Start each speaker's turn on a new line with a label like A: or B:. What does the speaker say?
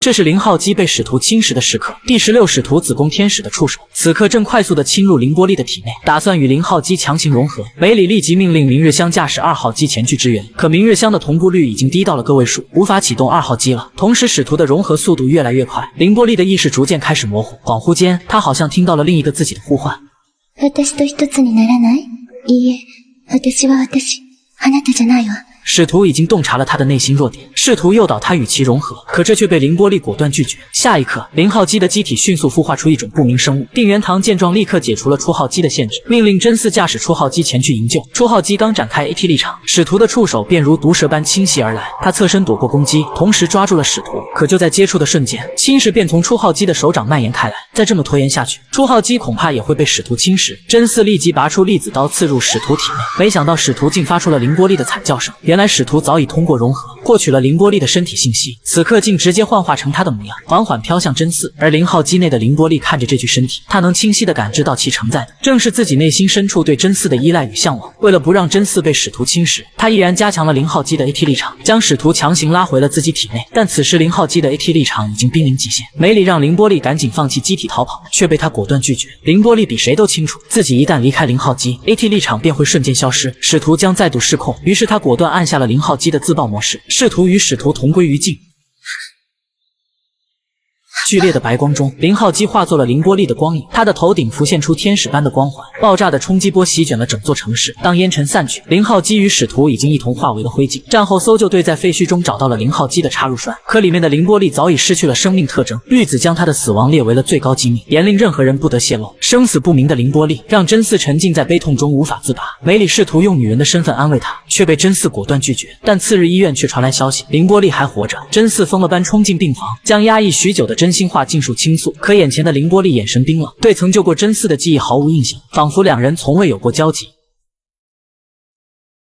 A: 这是林浩基被使徒侵蚀的时刻，第16使徒子宫天使的触手此刻正快速地侵入凌波丽的体内，打算与林浩基强行融合。梅里立即命令明日香驾驶2号机前去支援，可明日香的同步率已经低到了个位数，无法启动2号机了。同时，使徒的融合速度越来越快，凌波丽的意识逐渐开始模糊，恍惚间，他好像听到了另一个自己的呼唤。
B: 私と一つにならない？いいえ、私は私、あなたじゃないわ。
A: 使徒已经洞察了他的内心弱点，试图诱导他与其融合，可这却被凌波丽果断拒绝。下一刻，林浩基的机体迅速孵化出一种不明生物。定元堂见状，立刻解除了初号机的限制，命令真嗣驾驶初号机前去营救。初号机刚展开 AT 立场，使徒的触手便如毒蛇般侵袭而来。他侧身躲过攻击，同时抓住了使徒。可就在接触的瞬间，侵蚀便从初号机的手掌蔓延开来。再这么拖延下去，初号机恐怕也会被使徒侵蚀。真嗣立即拔出粒子刀刺入使徒体内，没想到使徒竟发出了凌波丽的惨叫声。原来使徒早已通过融合获取了凌波丽的身体信息，此刻竟直接幻化成她的模样，缓缓飘向真嗣。而零号机内的凌波丽看着这具身体，她能清晰地感知到其承载的正是自己内心深处对真嗣的依赖与向往。为了不让真嗣被使徒侵蚀，她毅然加强了零号机的 AT 立场，将使徒强行拉回了自己体内。但此时零号机的 AT 立场已经濒临极限，梅里让凌波丽赶紧放弃机体逃跑，却被他果断拒绝。凌波丽比谁都清楚，自己一旦离开零号机 ，AT 立场便会瞬间消失，使徒将再度失控。于是他果断按下了零号机的自爆模式，试图与使徒同归于尽。剧烈的白光中，零号机化作了凌波丽的光影，他的头顶浮现出天使般的光环，爆炸的冲击波席卷了整座城市。当烟尘散去，零号机与使徒已经一同化为了灰烬。战后搜救队在废墟中找到了零号机的插入栓，可里面的凌波丽早已失去了生命特征。绿子将她的死亡列为了最高机密，严令任何人不得泄露。生死不明的凌波丽让真嗣沉浸在悲痛中无法自拔。梅里试图用女人的身份安慰她，却被真嗣果断拒绝。但次日医院却传来消息，凌波丽还活着。真嗣疯了般冲进病房，将压抑许久的真心话尽数倾诉。可眼前的凌波丽眼神冰冷，对曾救过真嗣的记忆毫无印象，仿佛两人从未有过交集。